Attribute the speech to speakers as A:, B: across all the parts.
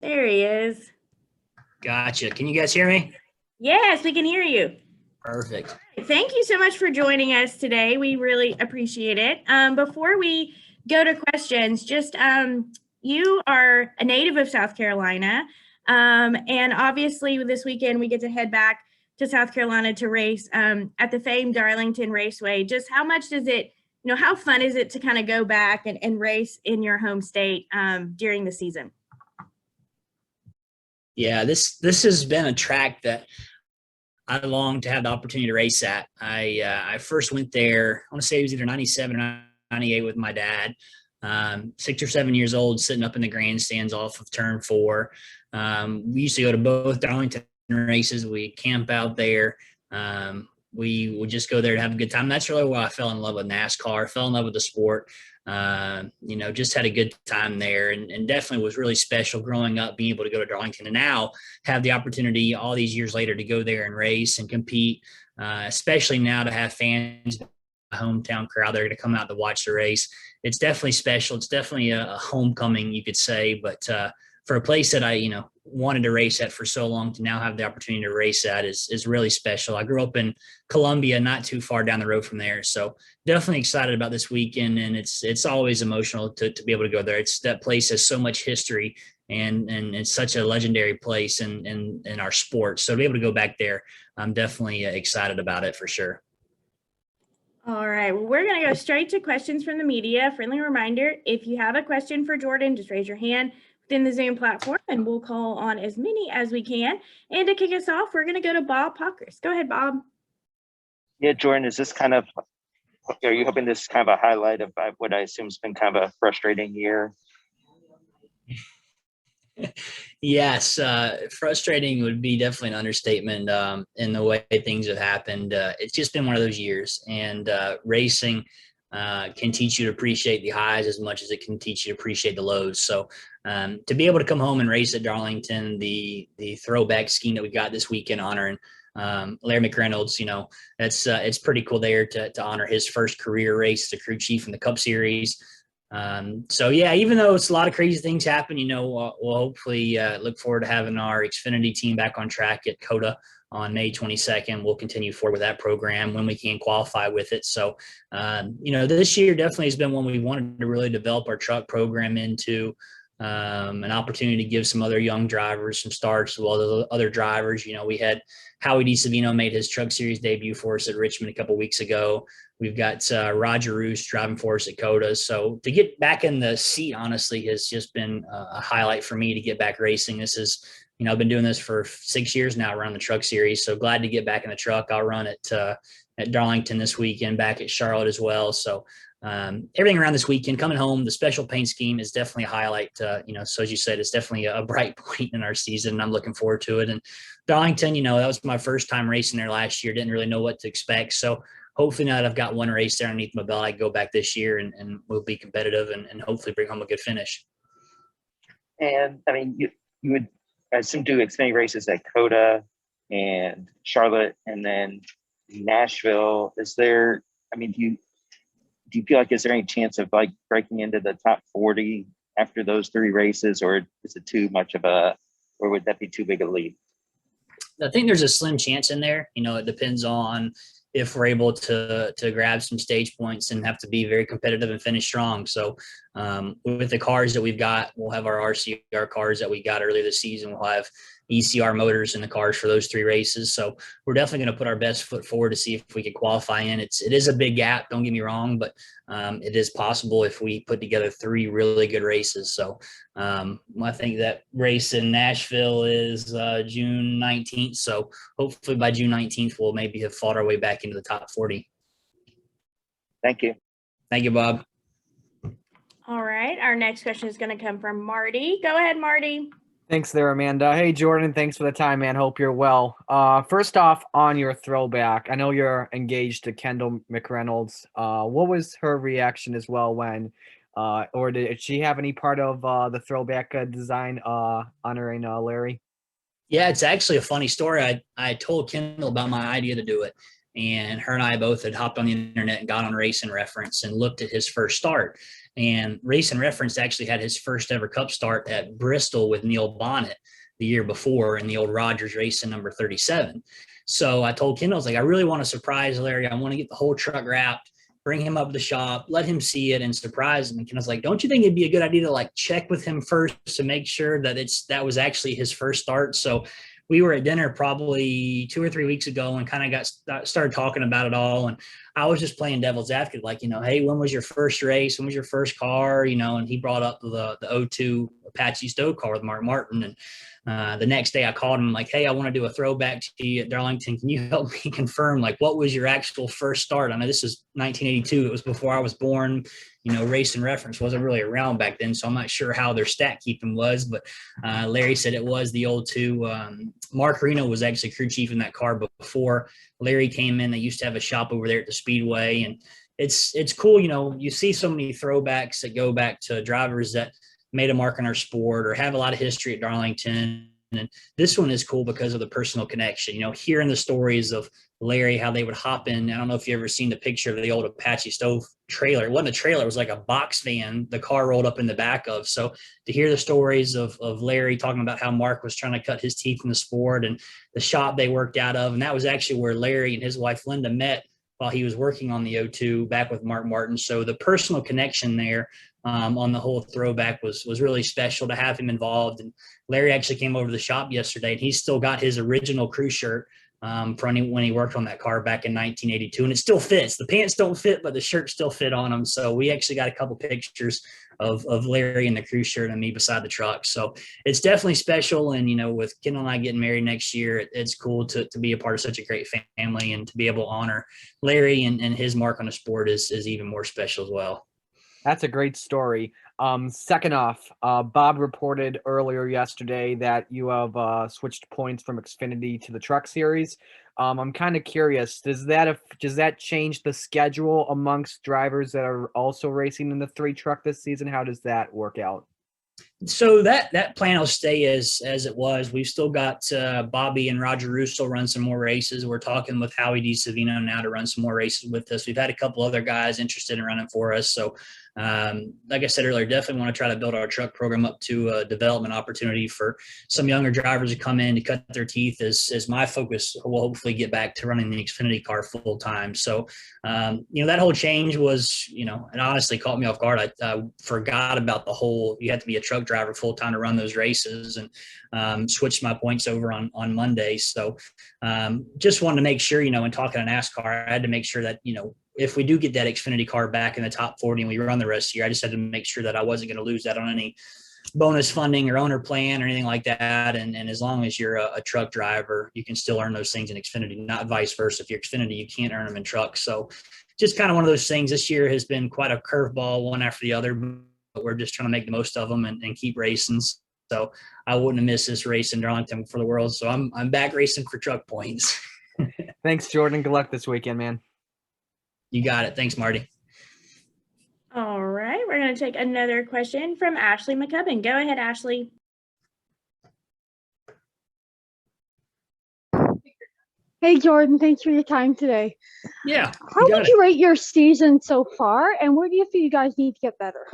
A: There he is.
B: Gotcha. Can you guys hear me?
A: Yes, we can hear you.
B: Perfect.
A: Thank you so much for joining us today. We really appreciate it. Before we go to questions, you are a native of South Carolina. And obviously, this weekend we get to head back to South Carolina to race at the famed Darlington Raceway. Just how much does it, how fun is it to kind of go back and race in your home state during the season?
B: Yeah, this has been a track that I long to have the opportunity to race at. I first went there. I want to say it was either '97 or '98 with my dad. 6 or 7 years old, sitting up in the grandstands off of Turn 4. We used to go to both Darlington races. We camp out there. We would just go there to have a good time. That's really why I fell in love with NASCAR. Fell in love with the sport. Just had a good time there, and definitely was really special growing up, being able to go to Darlington, and now have the opportunity all these years later to go there and race and compete, especially now to have fans, a hometown crowd there to come out to watch the race. It's definitely special. It's definitely a homecoming, you could say, but for a place that I wanted to race at for so long, to now have the opportunity to race at is really special. I grew up in Columbia, not too far down the road from there. So definitely excited about this weekend, and it's always emotional to be able to go there. It's that place has so much history, and it's such a legendary place in our sport. So to be able to go back there, I'm definitely excited about it for sure.
A: All right, well, we're going to go straight to questions from the media. Friendly reminder, if you have a question for Jordan, just raise your hand within the Zoom platform and we'll call on as many as we can. And to kick us off, we're going to go to Bob Pockris. Go ahead, Bob.
C: Yeah, Jordan, are you hoping this is kind of a highlight of what I assume has been kind of a frustrating year?
B: Yes, frustrating would be definitely an understatement in the way things have happened. It's just been one of those years, and racing can teach you to appreciate the highs as much as it can teach you to appreciate the lows. So to be able to come home and race at Darlington, the throwback scheme that we got this weekend honoring Larry McReynolds, it's pretty cool there to honor his first career race as a crew chief in the Cup Series. So yeah, even though it's a lot of crazy things happen, we'll hopefully look forward to having our Xfinity team back on track at COTA on May 22nd. We'll continue forward with that program when we can qualify with it. So, this year definitely has been one we wanted to really develop our truck program into an opportunity to give some other young drivers some starts as well as other drivers. We had Howie DeSavino made his Truck Series debut for us at Richmond a couple weeks ago. We've got Roger Roos driving for us at COTA. So to get back in the seat, honestly, has just been a highlight for me to get back racing. This is, I've been doing this for 6 years now around the Truck Series. So glad to get back in the truck. I'll run at Darlington this weekend, back at Charlotte as well. So everything around this weekend, coming home, the special paint scheme is definitely a highlight. So as you said, it's definitely a bright point in our season, and I'm looking forward to it. And Darlington, that was my first time racing there last year. Didn't really know what to expect. So hopefully now that I've got one race there underneath my belt, I can go back this year and we'll be competitive and hopefully bring home a good finish.
C: And I mean, you would, I assume, do Xfinity races at COTA and Charlotte and then Nashville. Do you feel like, is there any chance of like breaking into the top 40 after those 3 races, or is it too much or would that be too big a leap?
B: I think there's a slim chance in there. It depends on if we're able to grab some stage points and have to be very competitive and finish strong. So with the cars that we've got, we'll have our RCR cars that we got earlier this season. We'll have ECR motors in the cars for those 3 races. So we're definitely going to put our best foot forward to see if we can qualify in. It is a big gap, don't get me wrong, but it is possible if we put together 3 really good races. So I think that race in Nashville is June 19th. So hopefully by June 19th, we'll maybe have fought our way back into the top 40.
C: Thank you.
B: Thank you, Bob.
A: All right. Our next question is going to come from Marty. Go ahead, Marty.
D: Thanks there, Amanda. Hey, Jordan, thanks for the time, man. Hope you're well. First off, on your throwback, I know you're engaged to Kendall McReynolds. What was her reaction as well when, or did she have any part of the throwback design honoring Larry?
B: Yeah, it's actually a funny story. I told Kendall about my idea to do it, and her and I both had hopped on the internet and got on Racing Reference and looked at his first start. And Racing Reference actually had his first ever Cup start at Bristol with Neil Bonnet the year before in the old Rogers Racing number 37. So I told Kendall, I was like, I really want to surprise Larry. I want to get the whole truck wrapped, bring him up to the shop, let him see it and surprise him. And Kendall's like, don't you think it'd be a good idea to like check with him first to make sure that that was actually his first start? So we were at dinner probably 2 or 3 weeks ago and kind of started talking about it all. And I was just playing devil's advocate, like, hey, when was your first race? When was your first car? And he brought up the 02 Apache Stowe car with Mark Martin. And the next day I called him like, hey, I want to do a throwback to you at Darlington. Can you help me confirm, like, what was your actual first start? I know this is 1982. It was before I was born. Racing Reference wasn't really around back then, so I'm not sure how their stat keeping was, but Larry said it was the old two. Mark Reno was actually crew chief in that car before Larry came in. They used to have a shop over there at the Speedway, and it's cool. You see so many throwbacks that go back to drivers that made a mark on our sport or have a lot of history at Darlington. And this one is cool because of the personal connection, hearing the stories of Larry, how they would hop in. I don't know if you ever seen the picture of the old Apache Stowe trailer. It wasn't a trailer. It was like a box van the car rolled up in the back of. So to hear the stories of Larry talking about how Mark was trying to cut his teeth in the sport and the shop they worked out of. And that was actually where Larry and his wife, Linda, met while he was working on the O2 back with Mark Martin. So the personal connection there on the whole throwback was really special to have him involved. And Larry actually came over to the shop yesterday, and he's still got his original crew shirt from when he worked on that car back in 1982, and it still fits. The pants don't fit, but the shirt still fit on him. So we actually got a couple pictures of Larry in the crew shirt and me beside the truck. So it's definitely special. And, with Kendall and I getting married next year, it's cool to be a part of such a great family, and to be able to honor Larry and his mark on the sport is even more special as well.
D: That's a great story. Second off, Bob reported earlier yesterday that you have switched points from Xfinity to the Truck Series. I'm kind of curious, does that change the schedule amongst drivers that are also racing in the 3 truck this season? How does that work out?
B: So that plan will stay as it was. We've still got Bobby and Roger Russo run some more races. We're talking with Howie DiSavino now to run some more races with us. We've had a couple other guys interested in running for us. So like I said earlier, definitely want to try to build our truck program up to a development opportunity for some younger drivers to come in to cut their teeth as my focus will hopefully get back to running the Xfinity car full time. So, that whole change was, it honestly caught me off guard. I forgot about the whole, you have to be a truck driver full time to run those races, and switched my points over on Monday. So just wanted to make sure, in talking to NASCAR, I had to make sure that, if we do get that Xfinity car back in the top 40 and we run the rest of the year, I just had to make sure that I wasn't going to lose that on any bonus funding or owner plan or anything like that. And as long as you're a truck driver, you can still earn those things in Xfinity, not vice versa. If you're Xfinity, you can't earn them in trucks. So just kind of one of those things. This year has been quite a curveball, one after the other, but we're just trying to make the most of them and keep racing. So I wouldn't have missed this race in Darlington for the world. So I'm back racing for truck points.
D: Thanks, Jordan. Good luck this weekend, man.
B: You got it. Thanks, Marty.
A: All right, we're going to take another question from Ashley McCubbin. Go ahead, Ashley.
E: Hey, Jordan, thanks for your time today.
B: Yeah.
E: How would you rate your season so far, and where do you feel you guys need to get better?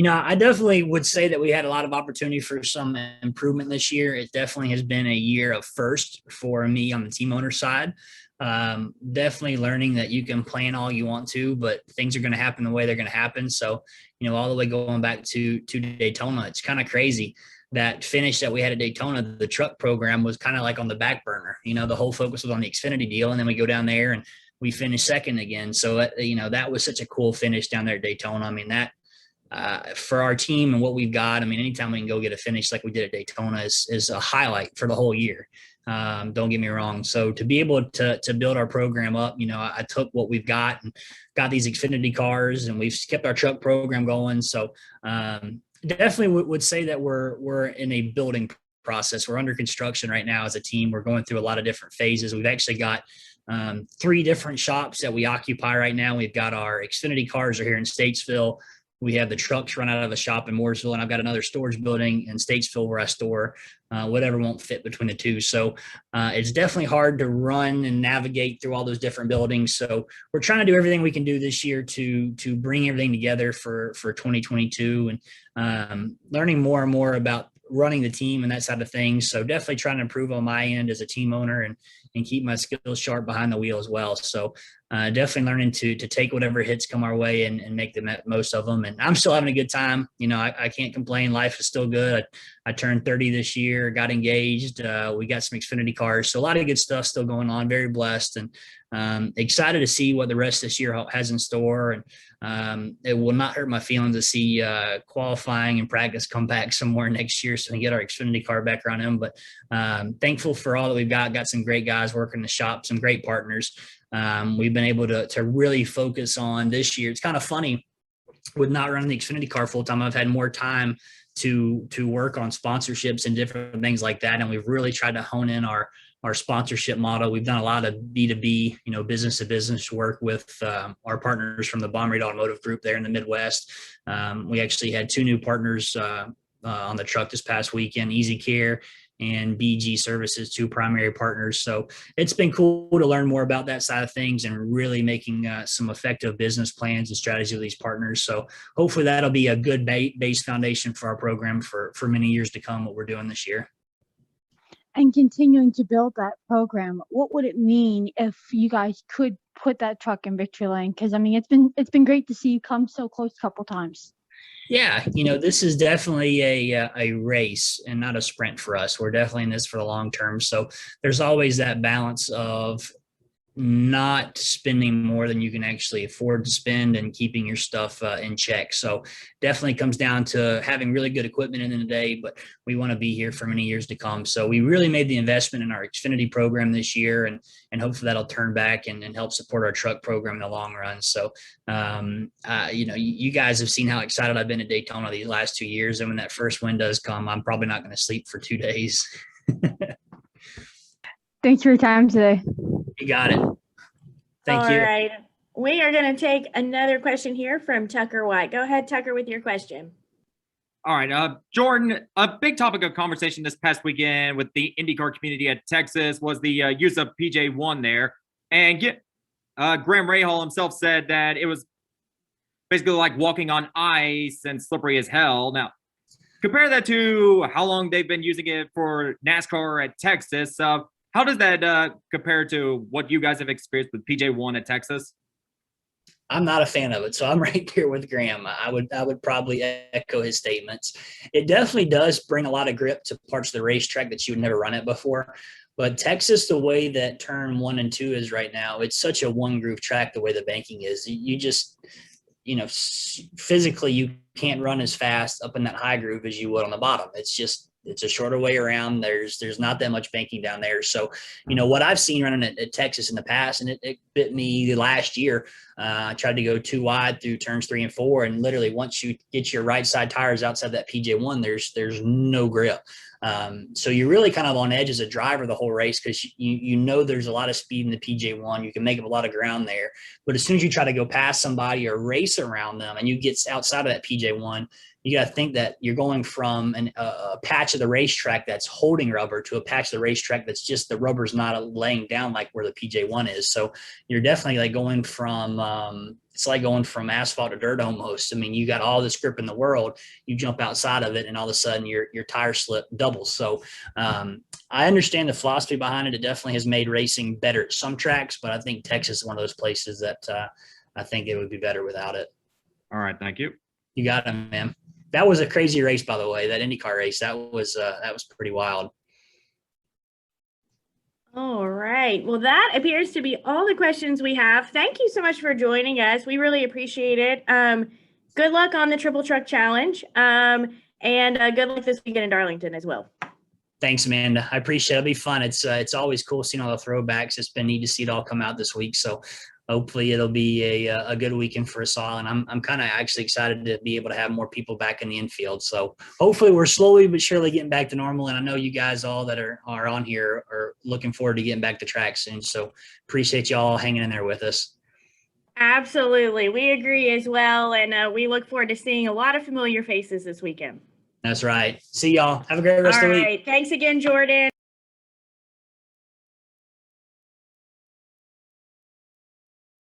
B: I definitely would say that we had a lot of opportunity for some improvement this year. It definitely has been a year of first for me on the team owner side. Definitely learning that you can plan all you want to, but things are going to happen the way they're going to happen. So, all the way going back to Daytona, it's kind of crazy. That finish that we had at Daytona, the truck program was kind of like on the back burner. The whole focus was on the Xfinity deal, and then we go down there and we finish second again. So, that was such a cool finish down there at Daytona. I mean, that for our team and what we've got, anytime we can go get a finish like we did at Daytona is a highlight for the whole year. Don't get me wrong. So to be able to build our program up, I took what we've got and got these Xfinity cars, and we've kept our truck program going. So definitely would say that we're in a building process. We're under construction right now as a team. We're going through a lot of different phases. We've actually got 3 different shops that we occupy right now. We've got our Xfinity cars are here in Statesville. We have the trucks run out of a shop in Mooresville, and I've got another storage building in Statesville where I store whatever won't fit between the two. So it's definitely hard to run and navigate through all those different buildings. So we're trying to do everything we can do this year to bring everything together for 2022, and learning more and more about running the team and that side of things. So definitely trying to improve on my end as a team owner and keep my skills sharp behind the wheel as well. So definitely learning to take whatever hits come our way and make the most of them. And I'm still having a good time. You know, I can't complain. Life is still good. I turned 30 this year, got engaged. We got some Xfinity cars. So a lot of good stuff still going on. Very blessed and excited to see what the rest of this year has in store. And it will not hurt my feelings to see qualifying and practice come back somewhere next year so we can get our Xfinity car back around him. But thankful for all that we've got some great guys working the shop, some great partners. We've been able to really focus on this year. It's kind of funny with not running the Xfinity car full time. I've had more time to work on sponsorships and different things like that. And we've really tried to hone in our sponsorship model. We've done a lot of B2B, business to business work with our partners from the Bomb Read Automotive Group there in the Midwest. We actually had 2 new partners on the truck this past weekend, Easy Care and BG Services, 2 primary partners. So it's been cool to learn more about that side of things and really making some effective business plans and strategy with these partners. So hopefully that'll be a good base foundation for our program for many years to come, what we're doing this year.
E: And continuing to build that program, what would it mean if you guys could put that truck in victory lane? Because I mean, it's been great to see you come so close a couple times.
B: Yeah, this is definitely a race and not a sprint for us. We're definitely in this for the long term. So there's always that balance of not spending more than you can actually afford to spend and keeping your stuff in check. So definitely comes down to having really good equipment in the day, but we want to be here for many years to come. So we really made the investment in our Xfinity program this year, and hopefully that'll turn back and help support our truck program in the long run. So, you guys have seen how excited I've been at Daytona these last 2 years. And when that first win does come, I'm probably not going to sleep for 2 days.
E: Thanks for your time today.
B: You got it. Thank you.
A: All right. We are going to take another question here from Tucker White. Go ahead, Tucker, with your question.
F: All right. Jordan, a big topic of conversation this past weekend with the IndyCar community at Texas was the use of PJ1 there. And Graham Rahal himself said that it was basically like walking on ice and slippery as hell. Now, compare that to how long they've been using it for NASCAR at Texas. How does that compare to what you guys have experienced with PJ1 at Texas?
B: I'm not a fan of it, so I'm right there with Graham. I would probably echo his statements. It definitely does bring a lot of grip to parts of the racetrack that you would never run it before. But Texas, the way that turn 1 and 2 is right now, it's such a one groove track. The way the banking is, you just, physically you can't run as fast up in that high groove as you would on the bottom. It's a shorter way around. There's not that much banking down there. So, what I've seen running at Texas in the past, and it bit me last year. I tried to go 2 wide through turns 3 and 4. And literally once you get your right side tires outside that PJ1, there's no grip. So you're really kind of on edge as a driver the whole race, because there's a lot of speed in the PJ1. You can make up a lot of ground there. But as soon as you try to go past somebody or race around them and you get outside of that PJ1, you got to think that you're going from a patch of the racetrack that's holding rubber to a patch of the racetrack that's just the rubber's not laying down like where the PJ1 is. So you're definitely like going from it's like going from asphalt to dirt almost. I mean, you got all this grip in the world, you jump outside of it, and all of a sudden your tire slip doubles. So I understand the philosophy behind it. It definitely has made racing better at some tracks, but I think Texas is one of those places that I think it would be better without it.
F: All right, thank you.
B: You got it, man. That was a crazy race, by the way, that IndyCar race. That was pretty wild.
A: All right. Well, that appears to be all the questions we have. Thank you so much for joining us. We really appreciate it. Good luck on the Triple Truck Challenge. And good luck this weekend in Darlington as well.
B: Thanks, Amanda. I appreciate it. It'll be fun. It's always cool seeing all the throwbacks. It's been neat to see it all come out this week. So hopefully it'll be a good weekend for us all. And I'm kind of actually excited to be able to have more people back in the infield. So hopefully we're slowly but surely getting back to normal. And I know you guys all that are on here are looking forward to getting back to track soon. So appreciate you all hanging in there with us.
A: Absolutely. We agree as well. And we look forward to seeing a lot of familiar faces this weekend.
B: That's right. See y'all. Have a great rest
A: All
B: of the week.
A: right. Thanks again, Jordan.